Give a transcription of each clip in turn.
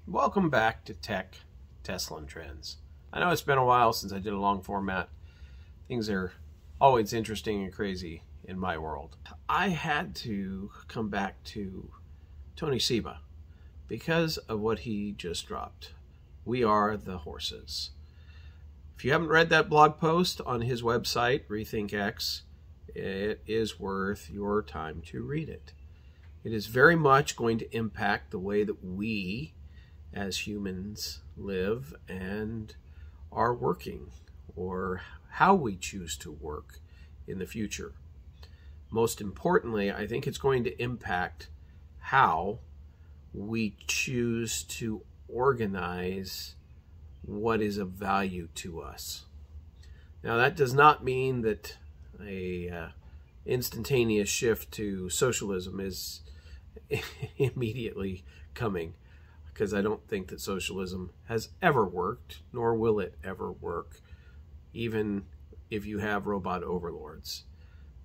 Welcome back to Tech, Tesla, and Trends. I know it's been a while since I did a long format. Things are always interesting and crazy in my world. I had to come back to Tony Seba because of what he just dropped. We are the horses. If you haven't read that blog post on his website, RethinkX, it is worth your time to read it. It is very much going to impact the way that we as humans live and are working, or how we choose to work in the future. Most importantly, I think it's going to impact how we choose to organize what is of value to us. Now, that does not mean that a instantaneous shift to socialism is immediately coming, because I don't think that socialism has ever worked, nor will it ever work, even if you have robot overlords.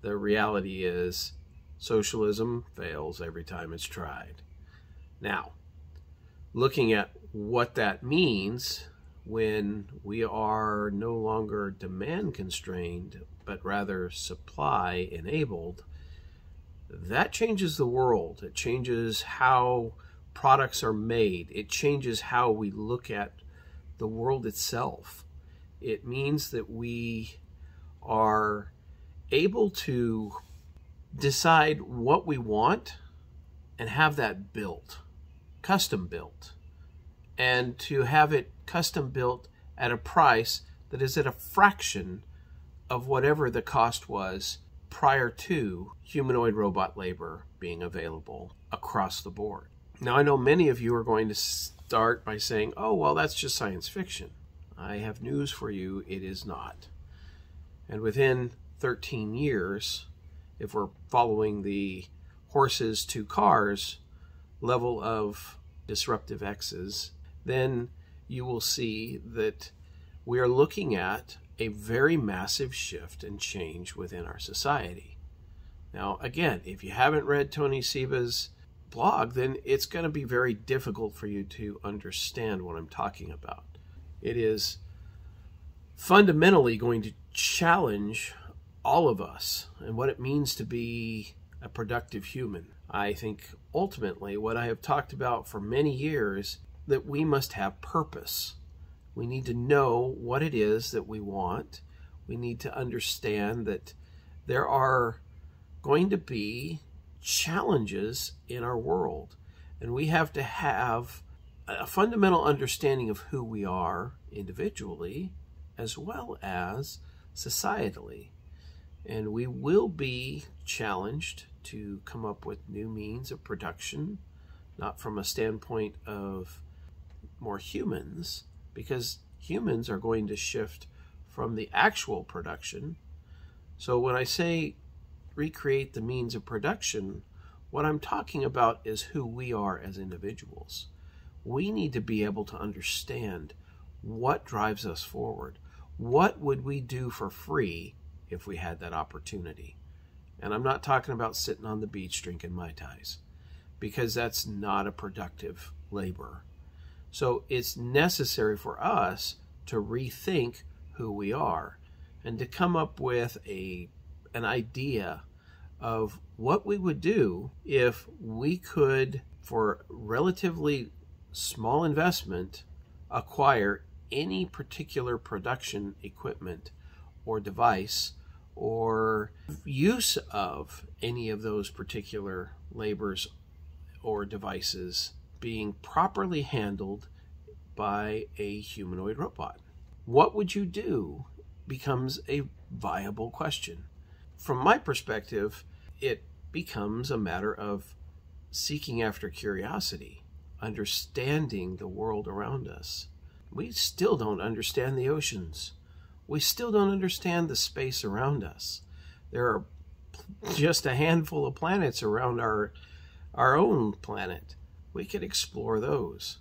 The reality is socialism fails every time it's tried. Now, looking at what that means when we are no longer demand constrained, but rather supply enabled, that changes the world. It changes how products are made. It changes how we look at the world itself. It means that we are able to decide what we want and have that built, custom built, and to have it custom built at a price that is at a fraction of whatever the cost was prior to humanoid robot labor being available across the board. Now, I know many of you are going to start by saying, oh, well, that's just science fiction. I have news for you, it is not. And within 13 years, if we're following the horses to cars level of disruptive X's, then you will see that we are looking at a very massive shift and change within our society. Now, again, if you haven't read Tony Seba's blog, then it's going to be very difficult for you to understand what I'm talking about. It is fundamentally going to challenge all of us and what it means to be a productive human. I think ultimately what I have talked about for many years, that we must have purpose. We need to know what it is that we want. We need to understand that there are going to be challenges in our world, and we have to have a fundamental understanding of who we are individually as well as societally. And we will be challenged to come up with new means of production, not from a standpoint of more humans, because humans are going to shift from the actual production. So when I say recreate the means of production, what I'm talking about is who we are as individuals. We need to be able to understand what drives us forward. What would we do for free if we had that opportunity? And I'm not talking about sitting on the beach drinking Mai Tais, because that's not a productive labor. So it's necessary for us to rethink who we are and to come up with an idea of what we would do if we could, for relatively small investment, acquire any particular production equipment or device or use of any of those particular labors or devices being properly handled by a humanoid robot. What would you do becomes a viable question. From my perspective, it becomes a matter of seeking after curiosity, understanding the world around us. We still don't understand the oceans. We still don't understand the space around us. There are just a handful of planets around our own planet. We could explore those,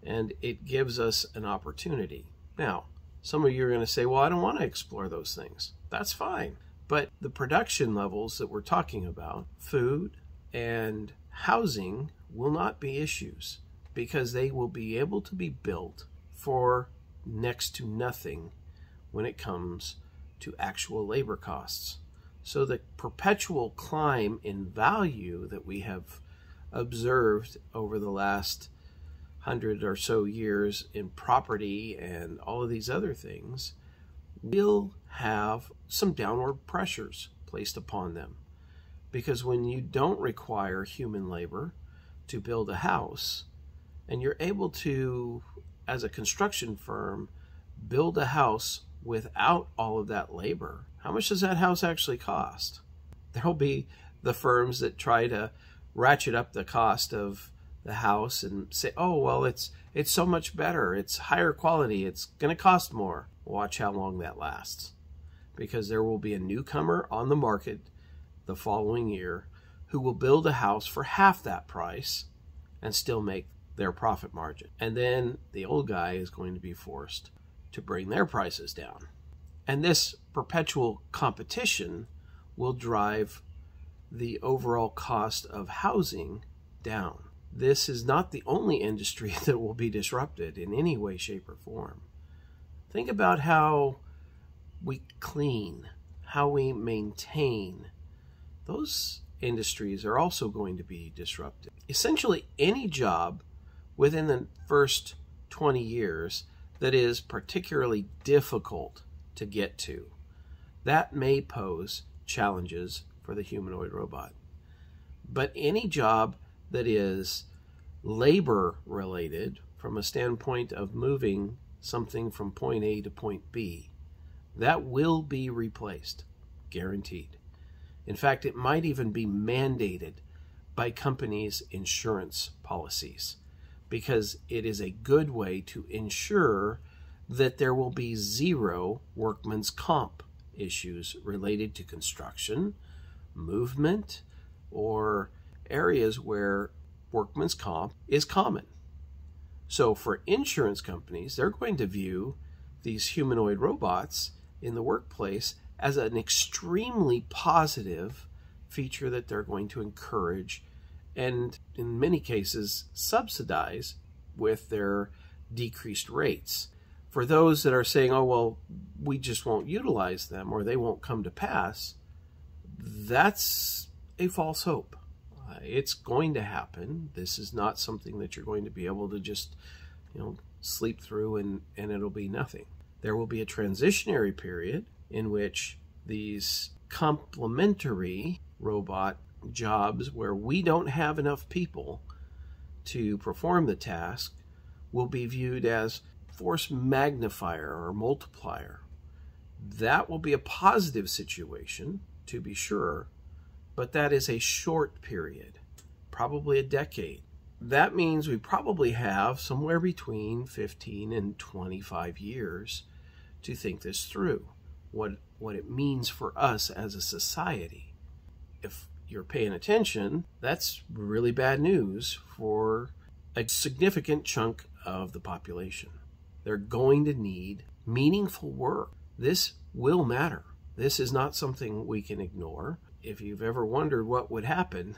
and it gives us an opportunity. Now, some of you are going to say, well, I don't want to explore those things. That's fine. But the production levels that we're talking about, food and housing, will not be issues. because they will be able to be built for next to nothing when it comes to actual labor costs. So the perpetual climb in value that we have observed over the last 100 or so years in property and all of these other things will have some downward pressures placed upon them. Because when you don't require human labor to build a house, and you're able to, as a construction firm, build a house without all of that labor, how much does that house actually cost? There'll be the firms that try to ratchet up the cost of the house and say, oh, well, it's so much better, it's higher quality, it's going to cost more. Watch how long that lasts, because there will be a newcomer on the market the following year who will build a house for half that price and still make their profit margin. And then the old guy is going to be forced to bring their prices down. And this perpetual competition will drive the overall cost of housing down. This is not the only industry that will be disrupted in any way, shape, or form. Think about how we clean, how we maintain. Those industries are also going to be disrupted. Essentially, any job within the first 20 years that is particularly difficult to get to, that may pose challenges for the humanoid robot. But any job that is labor related from a standpoint of moving something from point A to point B, that will be replaced, guaranteed. In fact, it might even be mandated by companies' insurance policies, because it is a good way to ensure that there will be zero workman's comp issues related to construction, movement, or areas where workman's comp is common. So for insurance companies, they're going to view these humanoid robots in the workplace as an extremely positive feature that they're going to encourage and in many cases subsidize with their decreased rates. For those that are saying, oh, well, we just won't utilize them or they won't come to pass, that's a false hope. It's going to happen. This is not something that you're going to be able to just, sleep through and it'll be nothing. There will be a transitionary period in which these complementary robot jobs where we don't have enough people to perform the task will be viewed as force magnifier or multiplier. That will be a positive situation, to be sure, but that is a short period, probably a decade. That means we probably have somewhere between 15 and 25 years to think this through, what it means for us as a society. If you're paying attention, that's really bad news for a significant chunk of the population. They're going to need meaningful work. This will matter. This is not something we can ignore. If you've ever wondered what would happen,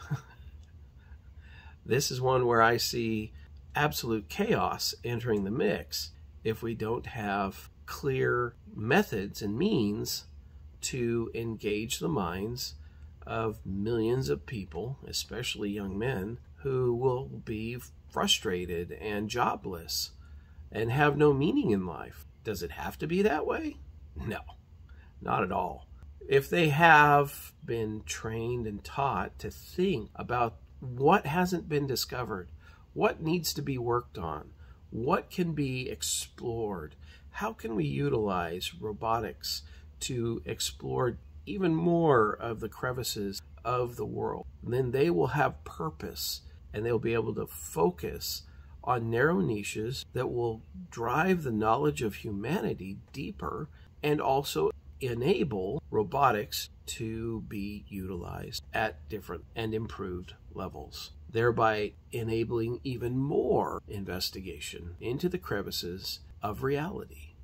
this is one where I see absolute chaos entering the mix if we don't have clear methods and means to engage the minds of millions of people, especially young men, who will be frustrated and jobless and have no meaning in life. Does it have to be that way? No, not at all. If they have been trained and taught to think about what hasn't been discovered, what needs to be worked on, what can be explored, how can we utilize robotics to explore even more of the crevices of the world, then they will have purpose and they'll be able to focus on narrow niches that will drive the knowledge of humanity deeper and also enable robotics to be utilized at different and improved levels, thereby enabling even more investigation into the crevices of reality.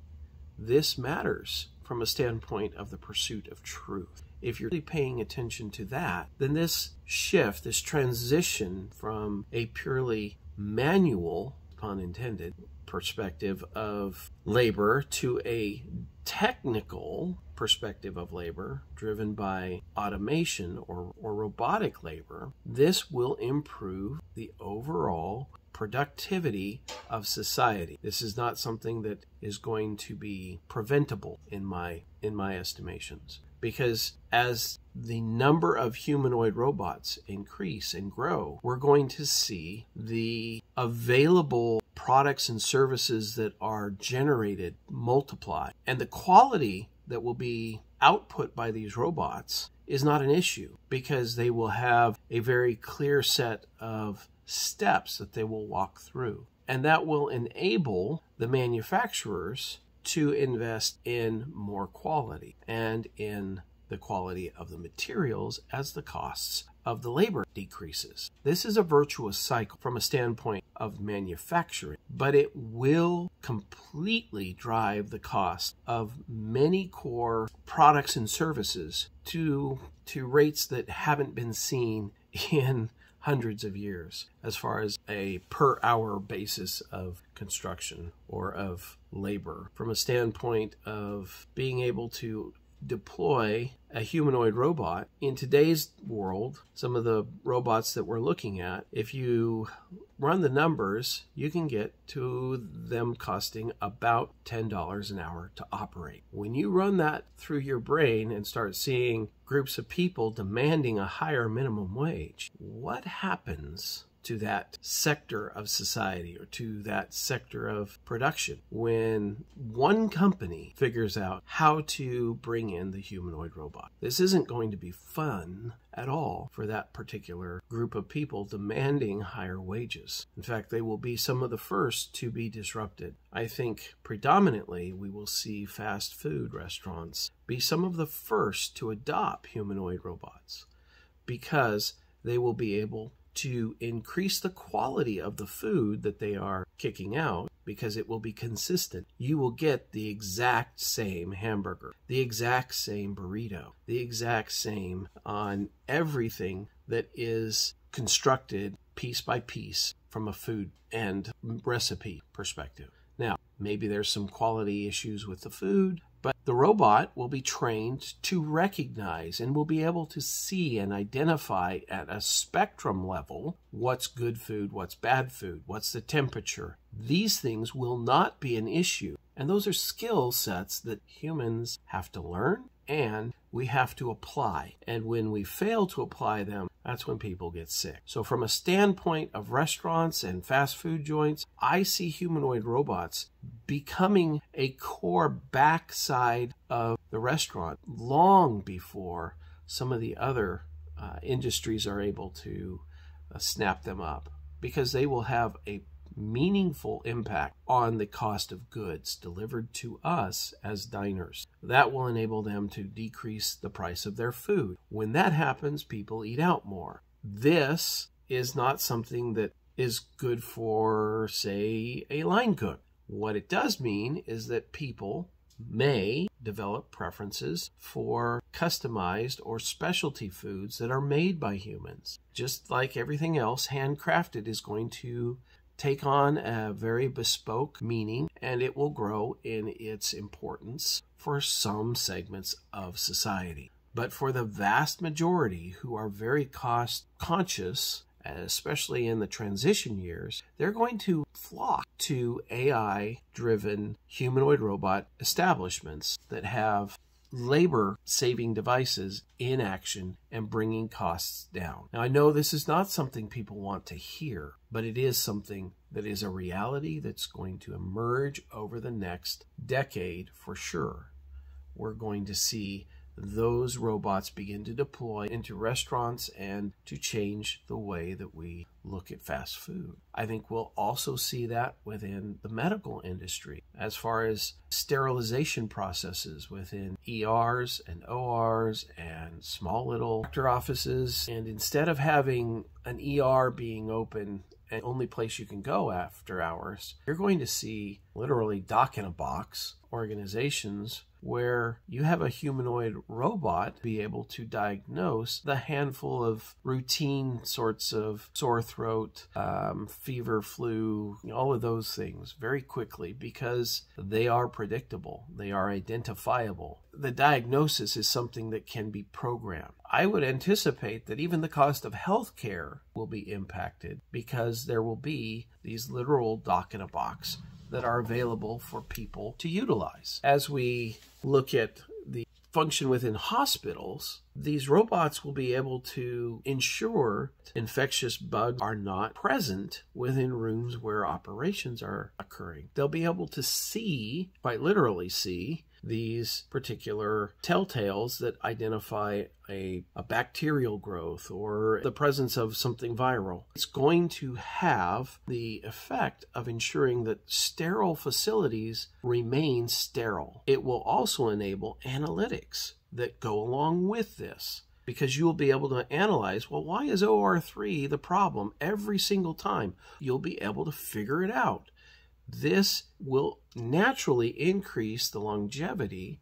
This matters from a standpoint of the pursuit of truth. If you're really paying attention to that, then this shift, this transition from a purely manual, pun intended, perspective of labor to a technical perspective of labor driven by automation or robotic labor, this will improve the overall productivity of society. This is not something that is going to be preventable in my estimations, because as the number of humanoid robots increase and grow, we're going to see the available products and services that are generated multiply, and the quality that will be output by these robots is not an issue, because they will have a very clear set of steps that they will walk through, and that will enable the manufacturers to invest in more quality and in the quality of the materials as the costs of the labor decreases. This is a virtuous cycle from a standpoint of manufacturing, but it will completely drive the cost of many core products and services to rates that haven't been seen in hundreds of years as far as a per hour basis of construction or of labor. From a standpoint of being able to deploy a humanoid robot in today's world, some of the robots that we're looking at, if you run the numbers, you can get to them costing about $10 an hour to operate. When you run that through your brain and start seeing groups of people demanding a higher minimum wage, what happens to that sector of society or to that sector of production when one company figures out how to bring in the humanoid robot? This isn't going to be fun at all for that particular group of people demanding higher wages. In fact, they will be some of the first to be disrupted. I think predominantly we will see fast food restaurants be some of the first to adopt humanoid robots, because they will be able to increase the quality of the food that they are kicking out, because it will be consistent. You will get the exact same hamburger, the exact same burrito, the exact same on everything that is constructed piece by piece from a food and recipe perspective. Now, maybe there's some quality issues with the food, but the robot will be trained to recognize and will be able to see and identify at a spectrum level what's good food, what's bad food, what's the temperature. These things will not be an issue. And those are skill sets that humans have to learn and we have to apply. And when we fail to apply them, that's when people get sick. So from a standpoint of restaurants and fast food joints, I see humanoid robots becoming a core backside of the restaurant long before some of the other industries are able to snap them up, because they will have a meaningful impact on the cost of goods delivered to us as diners. That will enable them to decrease the price of their food. When that happens, people eat out more. This is not something that is good for, say, a line cook. What it does mean is that people may develop preferences for customized or specialty foods that are made by humans. Just like everything else, handcrafted is going to take on a very bespoke meaning, and it will grow in its importance for some segments of society. But for the vast majority who are very cost conscious, especially in the transition years, they're going to flock to AI-driven humanoid robot establishments that have labor-saving devices in action and bringing costs down. Now, I know this is not something people want to hear, but it is something that is a reality that's going to emerge over the next decade for sure. We're going to see those robots begin to deploy into restaurants and to change the way that we look at fast food. I think we'll also see that within the medical industry as far as sterilization processes within ERs and ORs and small little doctor offices. And instead of having an ER being open and only place you can go after hours, you're going to see literally doc in a box organizations where you have a humanoid robot be able to diagnose the handful of routine sorts of sore throat, fever, flu, all of those things very quickly because they are predictable. They are identifiable. The diagnosis is something that can be programmed. I would anticipate that even the cost of healthcare will be impacted because there will be these literal doc in a box that are available for people to utilize. As we look at the function within hospitals, these robots will be able to ensure infectious bugs are not present within rooms where operations are occurring. They'll be able to see, quite literally see, these particular telltales that identify a bacterial growth or the presence of something viral. It's going to have the effect of ensuring that sterile facilities remain sterile. It will also enable analytics that go along with this, because you will be able to analyze, well, why is OR3 the problem every single time? You'll be able to figure it out. This will naturally increase the longevity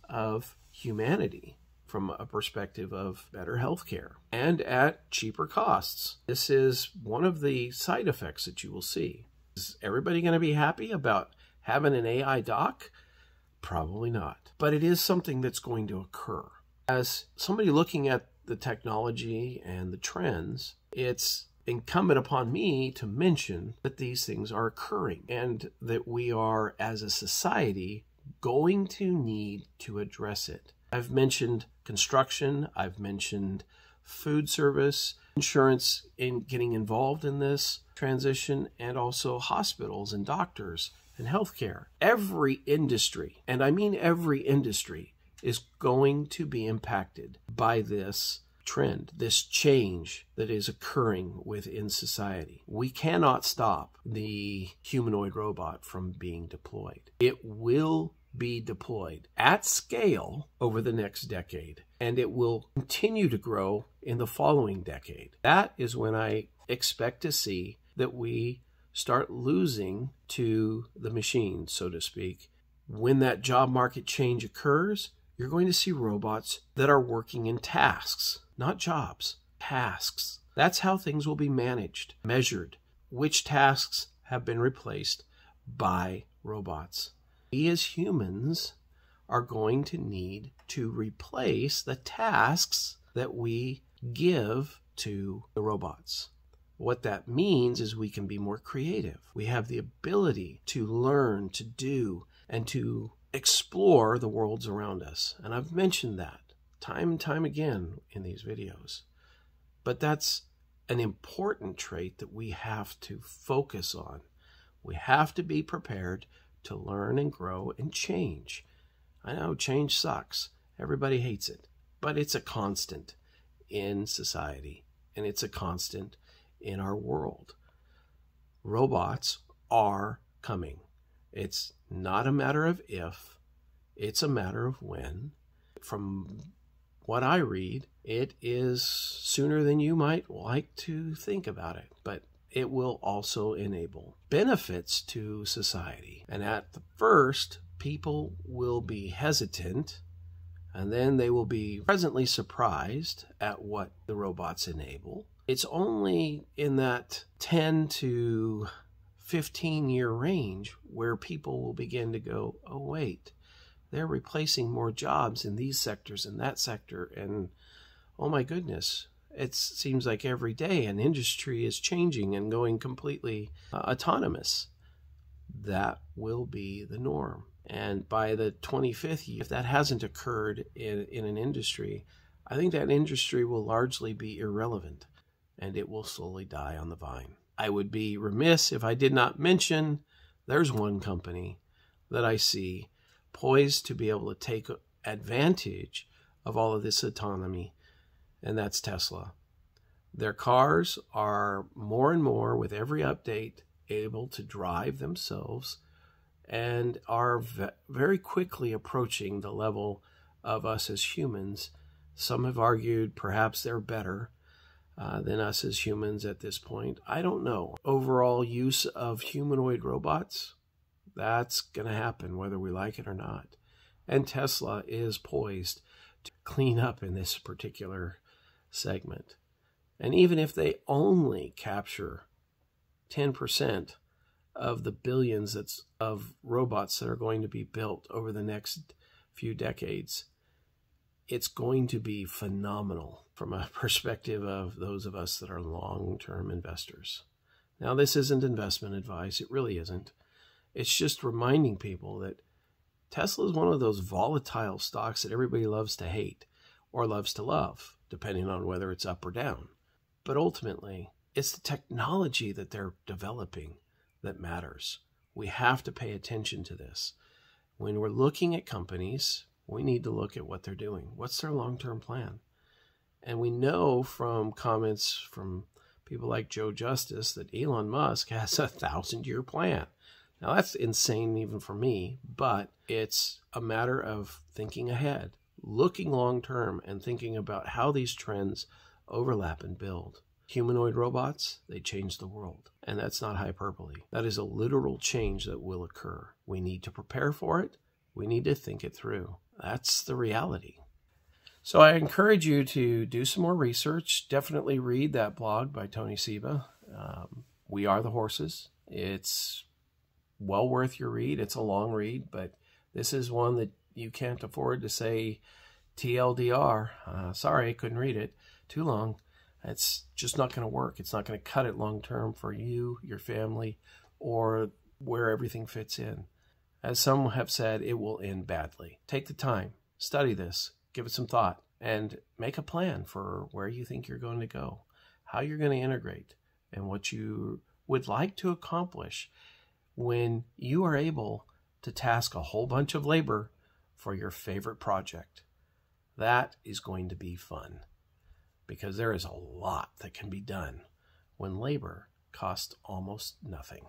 of humanity from a perspective of better healthcare and at cheaper costs. This is one of the side effects that you will see. Is everybody going to be happy about having an AI doc? Probably not. But it is something that's going to occur. As somebody looking at the technology and the trends, it's incumbent upon me to mention that these things are occurring and that we are, as a society, going to need to address it. I've mentioned construction, I've mentioned food service, insurance in getting involved in this transition, and also hospitals and doctors and healthcare. Every industry, and I mean every industry, is going to be impacted by this trend, this change that is occurring within society. We cannot stop the humanoid robot from being deployed. It will be deployed at scale over the next decade, and it will continue to grow in the following decade. That is when I expect to see that we start losing to the machine, so to speak. When that job market change occurs, you're going to see robots that are working in tasks, not jobs, tasks. That's how things will be managed, measured. Which tasks have been replaced by robots? We as humans are going to need to replace the tasks that we give to the robots. What that means is we can be more creative. We have the ability to learn, to do, and to explore the worlds around us. And I've mentioned that time and time again in these videos. But that's an important trait that we have to focus on. We have to be prepared to learn and grow and change. I know change sucks. Everybody hates it. But it's a constant in society, and it's a constant in our world. Robots are coming. It's not a matter of if, it's a matter of when. From what I read, it is sooner than you might like to think about it, but it will also enable benefits to society. And at the first, people will be hesitant, and then they will be pleasantly surprised at what the robots enable. It's only in that 10 to 15-year range where people will begin to go, oh, wait, they're replacing more jobs in these sectors and that sector. And oh my goodness, it seems like every day an industry is changing and going completely autonomous. That will be the norm. And by the 25th year, if that hasn't occurred in an industry, I think that industry will largely be irrelevant and it will slowly die on the vine. I would be remiss if I did not mention there's one company that I see poised to be able to take advantage of all of this autonomy, and that's Tesla. Their cars are more and more, with every update, able to drive themselves and are very quickly approaching the level of us as humans. Some have argued perhaps they're better than us as humans at this point. I don't know. Overall use of humanoid robots, that's going to happen whether we like it or not. And Tesla is poised to clean up in this particular segment. And even if they only capture 10% of the billions of robots that are going to be built over the next few decades, it's going to be phenomenal from a perspective of those of us that are long-term investors. Now, this isn't investment advice. It really isn't. It's just reminding people that Tesla is one of those volatile stocks that everybody loves to hate or loves to love, depending on whether it's up or down. But ultimately, it's the technology that they're developing that matters. We have to pay attention to this. When we're looking at companies, we need to look at what they're doing. What's their long-term plan? And we know from comments from people like Joe Justice that Elon Musk has a 1,000-year plan. Now, that's insane even for me, but it's a matter of thinking ahead, looking long-term, and thinking about how these trends overlap and build. Humanoid robots, they change the world. And that's not hyperbole. That is a literal change that will occur. We need to prepare for it. We need to think it through. That's the reality. So I encourage you to do some more research. Definitely read that blog by Tony Seba. We Are the Horses. It's well worth your read. It's a long read, but this is one that you can't afford to say TLDR. Sorry, I couldn't read it. Too long. It's just not going to work. It's not going to cut it long term for you, your family, or where everything fits in. As some have said, it will end badly. Take the time, study this, give it some thought, and make a plan for where you think you're going to go, how you're going to integrate, and what you would like to accomplish when you are able to task a whole bunch of labor for your favorite project. That is going to be fun, because there is a lot that can be done when labor costs almost nothing.